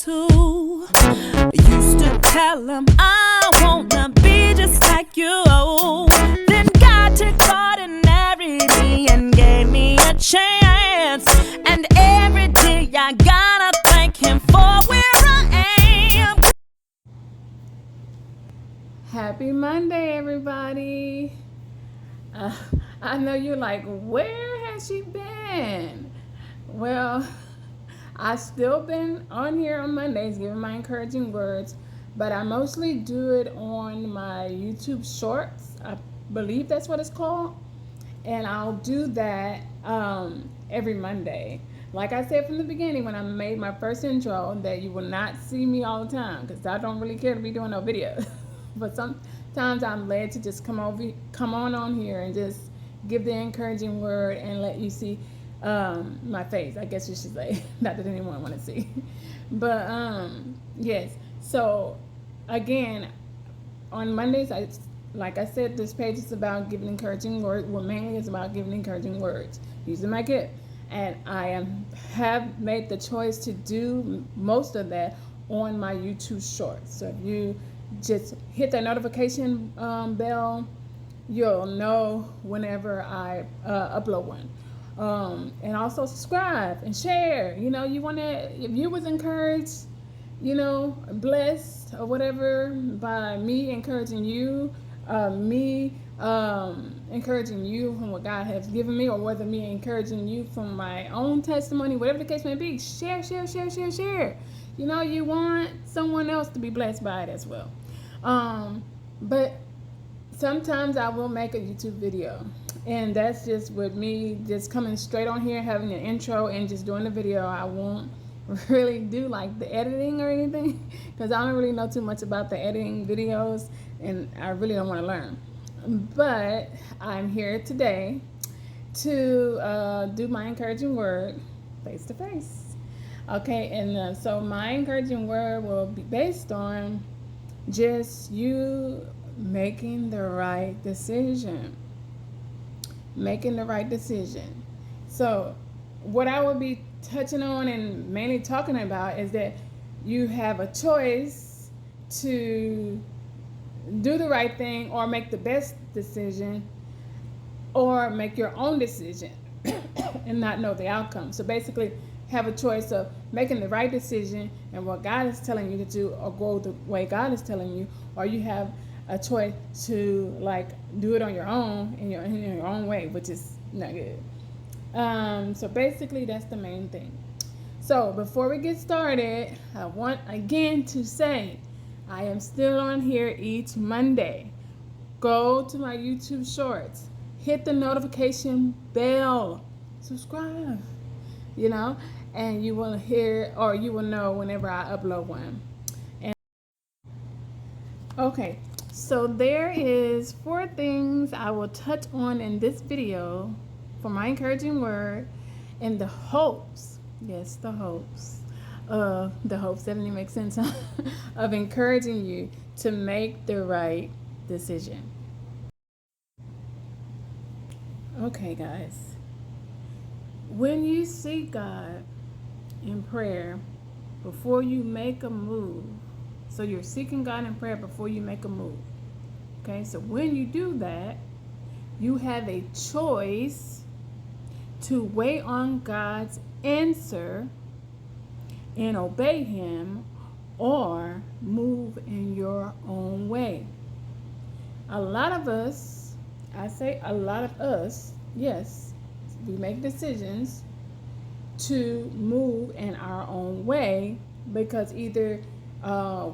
to. Used to tell him I wanna be just like you. Then God took ordinary and gave me a chance. And every day I gotta thank him for where I am. Happy Monday, everybody. I know you're like, where has she been? Well, I've still been on here on Mondays giving my encouraging words, but I mostly do it on my YouTube Shorts. I believe that's what it's called. And I'll do that every Monday. Like I said from the beginning when I made my first intro, that you will not see me all the time because I don't really care to be doing no videos. But sometimes I'm led to just come on here and just give the encouraging word and let you see my face, I guess you should say. Not that anyone want to see. But yes. So again, on Mondays, like I said, this page is about giving encouraging words. Well, mainly it's about giving encouraging words using my gift. And I have made the choice to do most of that on my YouTube Shorts. So if you just hit that notification bell, you'll know whenever I upload one. And also subscribe and share. You know, if you was encouraged, blessed or whatever by me encouraging you, encouraging you from what God has given me, or whether me encouraging you from my own testimony, whatever the case may be, share. You want someone else to be blessed by it as well. But sometimes I will make a YouTube video, and that's just with me just coming straight on here, having an intro and just doing the video. I won't really do like the editing or anything because I don't really know too much about the editing videos, and I really don't want to learn. But I'm here today to do my encouraging word face to face. Okay, and so my encouraging word will be based on just you making the right decision. Making the right decision. So what I will be touching on and mainly talking about is that you have a choice to do the right thing or make the best decision or make your own decision and not know the outcome. So basically have a choice of making the right decision and what God is telling you to do, or go the way God is telling you, or you have a choice to like do it on your own in your own way, which is not good. So basically that's the main thing. So before we get started, I want again to say I am still on here each Monday. Go to my YouTube Shorts, hit the notification bell, subscribe, and you will hear, or you will know whenever I upload one. And okay, so there is 4 things I will touch on in this video for my encouraging word, in the hopes, yes, the hopes that didn't make sense, of encouraging you to make the right decision. Okay, guys, when you seek God in prayer before you make a move, so you're seeking God in prayer before you make a move. Okay, so when you do that, you have a choice to wait on God's answer and obey Him, or move in your own way. A lot of us, I say a lot of us, yes, we make decisions to move in our own way because either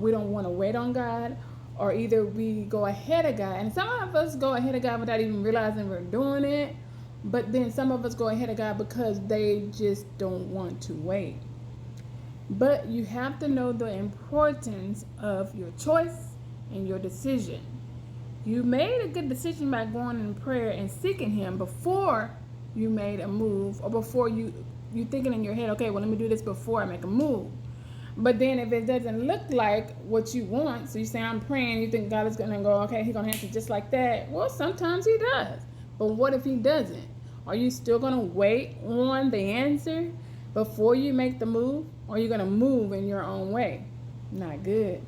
we don't want to wait on God, or either we go ahead of God. And some of us go ahead of God without even realizing we're doing it. But then some of us go ahead of God because they just don't want to wait. But you have to know the importance of your choice and your decision. You made a good decision by going in prayer and seeking Him before you made a move, or before you thinking in your head, okay, well, let me do this before I make a move. But then if it doesn't look like what you want, so you say, I'm praying, you think God is going to go, okay, He's going to answer just like that. Well, sometimes He does. But what if He doesn't? Are you still going to wait on the answer? before you make the move, or you're going to move in your own way. Not good.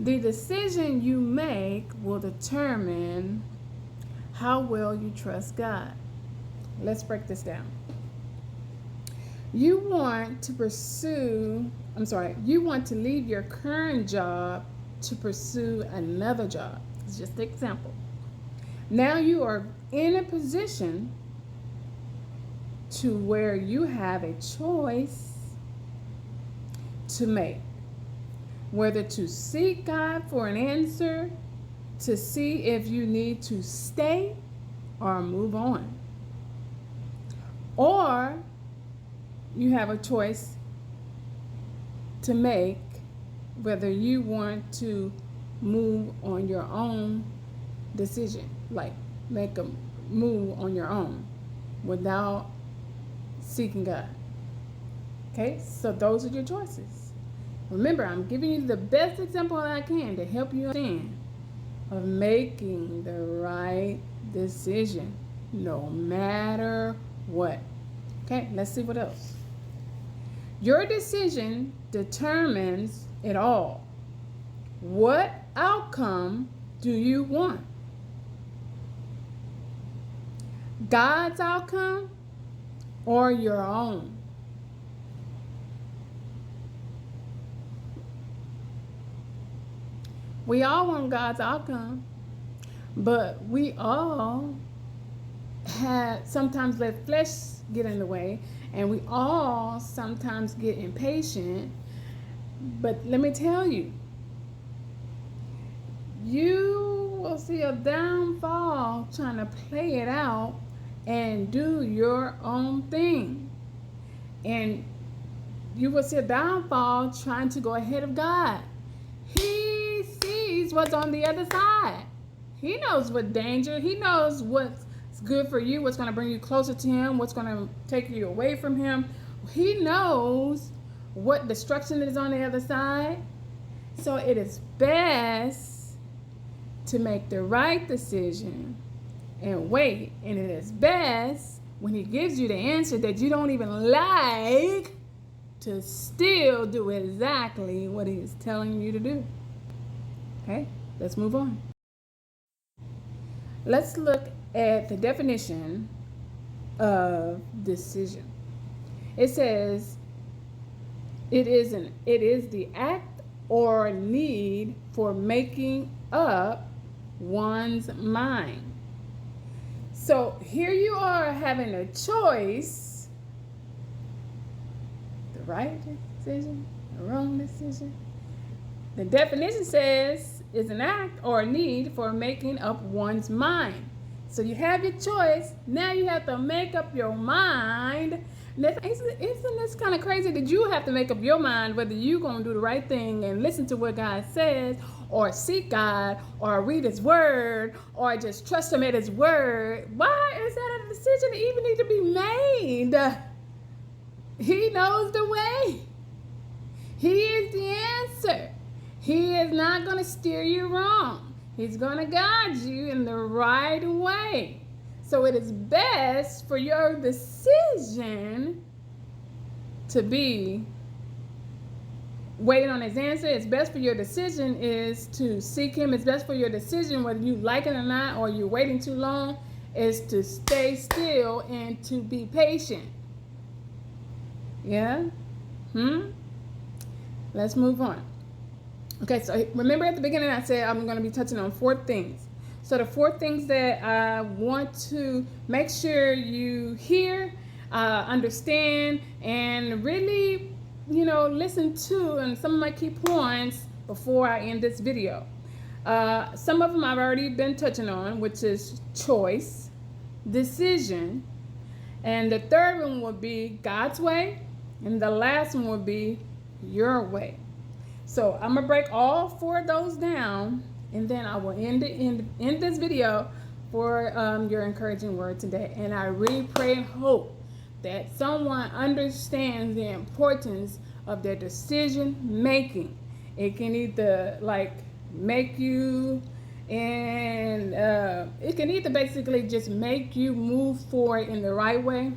The decision you make will determine how well you trust God. Let's break this down. You want to leave your current job to pursue another job. It's just an example. Now you are in a position to where you have a choice to make, whether to seek God for an answer, to see if you need to stay or move on. Or you have a choice to make whether you want to move on your own decision, like make a move on your own without seeking God. Okay, so those are your choices. Remember, I'm giving you the best example I can to help you understand of making the right decision no matter what. Okay, let's see what else. Your decision determines it all. What outcome do you want? God's outcome or your own? We all want God's outcome, but we all sometimes let flesh get in the way, and we all sometimes get impatient. But let me tell you, you will see a downfall trying to play it out and do your own thing. And you will see a downfall trying to go ahead of God. He sees what's on the other side. He knows what danger, he knows what's good for you, what's going to bring you closer to him, what's going to take you away from him. He knows what destruction is on the other side. So it is best to make the right decision and wait. And it is best when he gives you the answer that you don't even like to still do exactly what he is telling you to do. Okay, let's move on. Let's look at the definition of decision. It says it is the act or need for making up one's mind. So here you are having a choice, the right decision, the wrong decision. The definition says it's an act or a need for making up one's mind. So you have your choice. Now you have to make up your mind. Isn't this kind of crazy that you have to make up your mind whether you're going to do the right thing and listen to what God says, or seek God, or read his word, or just trust him at his word? Why is that a decision that even need to be made? He knows the way. He is the answer. He is not going to steer you wrong. He's going to guide you in the right way. So it is best for your decision to be waiting on his answer. It's best for your decision is to seek him. It's best for your decision, whether you like it or not, or you're waiting too long, is to stay still and to be patient. Yeah? Let's move on. Okay, so remember at the beginning I said I'm going to be touching on 4 things. So the 4 things that I want to make sure you hear, understand, and really, listen to, and some of my key points before I end this video. Some of them I've already been touching on, which is choice, decision, and the third one would be God's way, and the last one would be your way. So I'm going to break all 4 of those down, and then I will end this video for your encouraging word today. And I really pray and hope that someone understands the importance of their decision making. It can either make you, and it can either basically just make you move forward in the right way,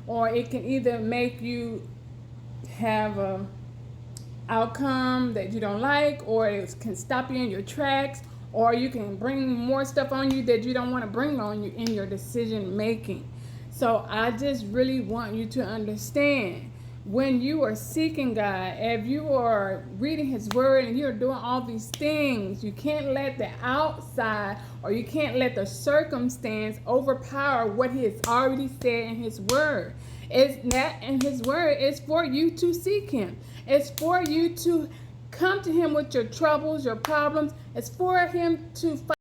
or it can either make you have a outcome that you don't like, or it can stop you in your tracks, or you can bring more stuff on you that you don't want to bring on you in your decision making. So I just really want you to understand, when you are seeking God, if you are reading his word and you're doing all these things, you can't let the outside, or you can't let the circumstance overpower what he has already said in his word. It's that in his word is for you to seek him. It's for you to come to him with your troubles, your problems. It's for him to fight.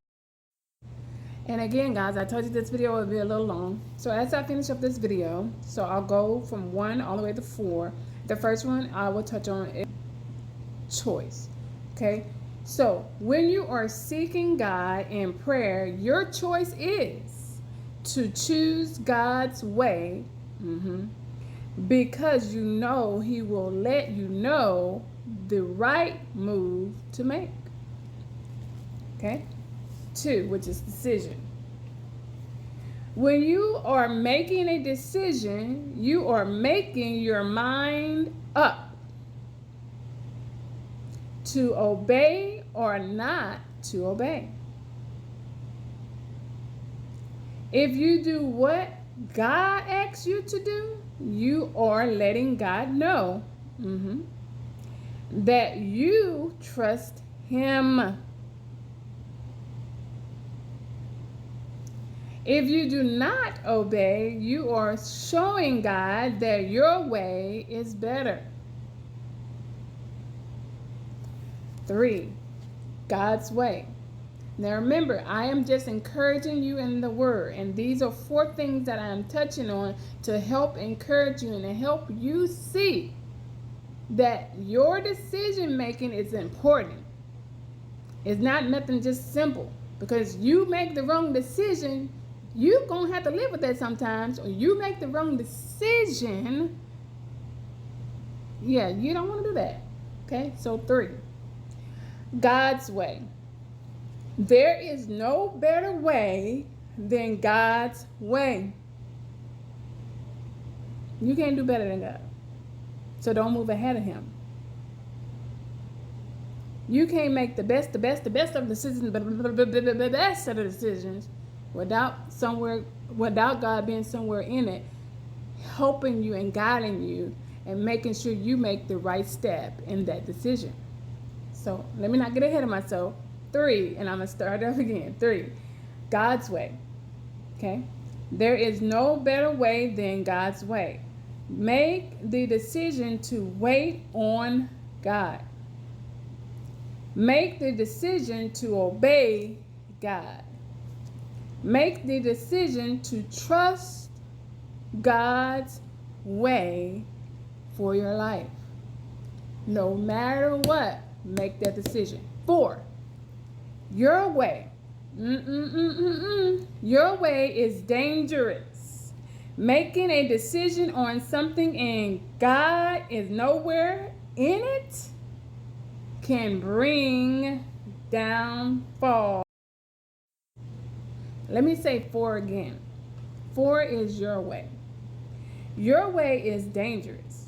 And again, guys, I told you this video would be a little long. So as I finish up this video, so I'll go from 1 all the way to 4. The first one I will touch on is choice. Okay? So when you are seeking God in prayer, your choice is to choose God's way, because you know he will let you know the right move to make. Okay? 2, which is decision. When you are making a decision, you are making your mind up to obey or not to obey. If you do what God asks you to do, you are letting God know that you trust him. If you do not obey, you are showing God that your way is better. 3, God's way. Now remember, I am just encouraging you in the word, and these are 4 things that I am touching on to help encourage you and to help you see that your decision making is important. It's not nothing just simple, because you make the wrong decision, you're going to have to live with that sometimes, or you make the wrong decision. Yeah, you don't want to do that. Okay, so 3, God's way. There is no better way than God's way. You can't do better than God. So don't move ahead of him. You can't make the best of decisions, the best of the decisions without God being somewhere in it, helping you and guiding you and making sure you make the right step in that decision. So let me not get ahead of myself. 3, and I'm going to start up again. 3, God's way. Okay? There is no better way than God's way. Make the decision to wait on God. Make the decision to obey God. Make the decision to trust God's way for your life. No matter what, make that decision. 4, your way. Your way is dangerous. Making a decision on something and God is nowhere in it can bring downfall. Let me say 4 again. 4 is your way. Your way is dangerous.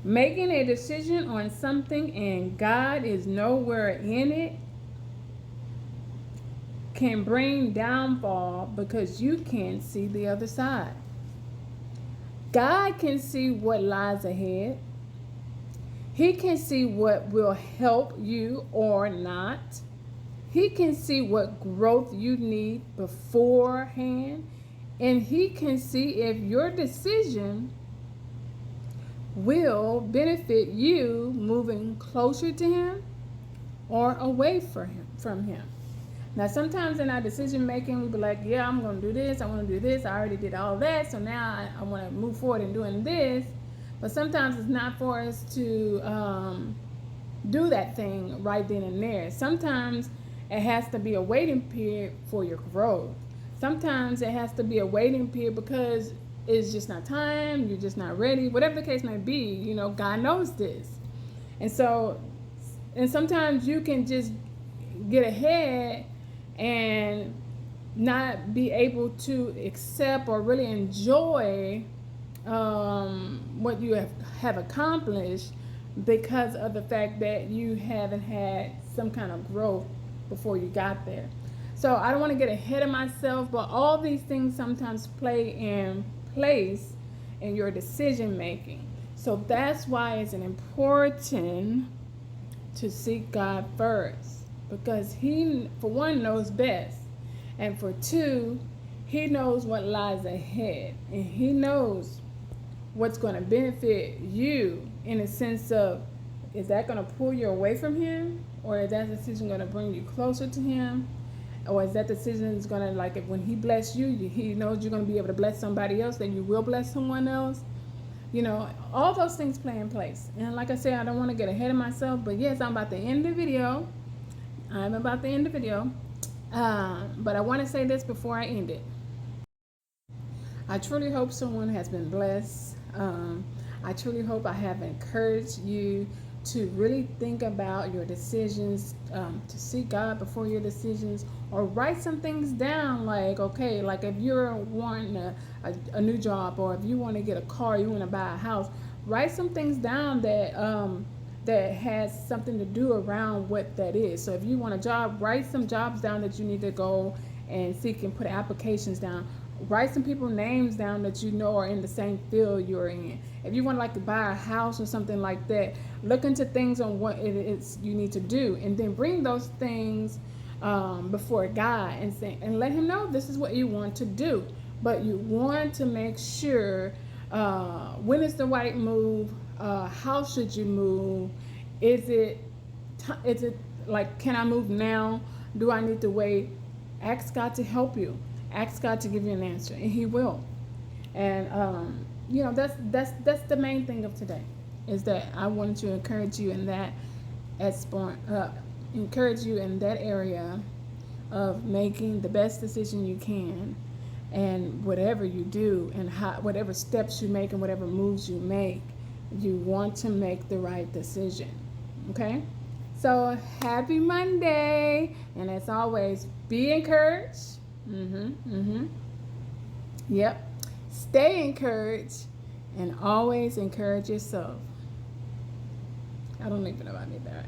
Making a decision on something and God is nowhere in it can bring downfall because you can't see the other side. God can see what lies ahead. He can see what will help you or not. He can see what growth you need beforehand. And he can see if your decision will benefit you moving closer to him or away from him. Now, sometimes in our decision making, we be like, yeah, I'm going to do this. I want to do this. I already did all that. So now I want to move forward in doing this. But sometimes it's not for us to do that thing right then and there. Sometimes it has to be a waiting period for your growth. Sometimes it has to be a waiting period because it's just not time, you're just not ready, whatever the case may be, you know, God knows this. And sometimes you can just get ahead and not be able to accept or really enjoy what you have accomplished because of the fact that you haven't had some kind of growth before you got there. So I don't want to get ahead of myself, but all these things sometimes play in place in your decision making. So that's why it's important to seek God first, because He, for one, knows best, and for two, He knows what lies ahead, and He knows what's going to benefit you in a sense of, is that going to pull you away from Him, or is that decision going to bring you closer to Him, or is that decision is going to, like, if when He bless you, He knows you're going to be able to bless somebody else, then you will bless someone else. You know, all those things play in place. And like I said, I don't want to get ahead of myself, but yes, I'm about to end the video. But I want to say this before I end it. I truly hope someone has been blessed. I truly hope I have encouraged you to really think about your decisions, to seek God before your decisions, or write some things down. Like, okay, like if you're wanting a new job, or if you want to get a car, you want to buy a house, write some things down that that has something to do around what that is. So if you want a job, write some jobs down that you need to go and seek, and put applications down. Write some people's names down that you know are in the same field you're in. If you want, like, to buy a house or something like that, look into things on what it is you need to do, and then bring those things before God and say, and let Him know this is what you want to do. But you want to make sure when is the right move, how should you move, is it like, can I move now, do I need to wait? Ask God to help you. Ask God to give you an answer, and He will. And you know, that's the main thing of today, is that I wanted to encourage you in that encourage you in that area of making the best decision you can, and whatever you do, and whatever steps you make and whatever moves you make, you want to make the right decision. Okay? So happy Monday, and as always, be encouraged. Yep. Stay encouraged, and always encourage yourself. I don't even know if I need that.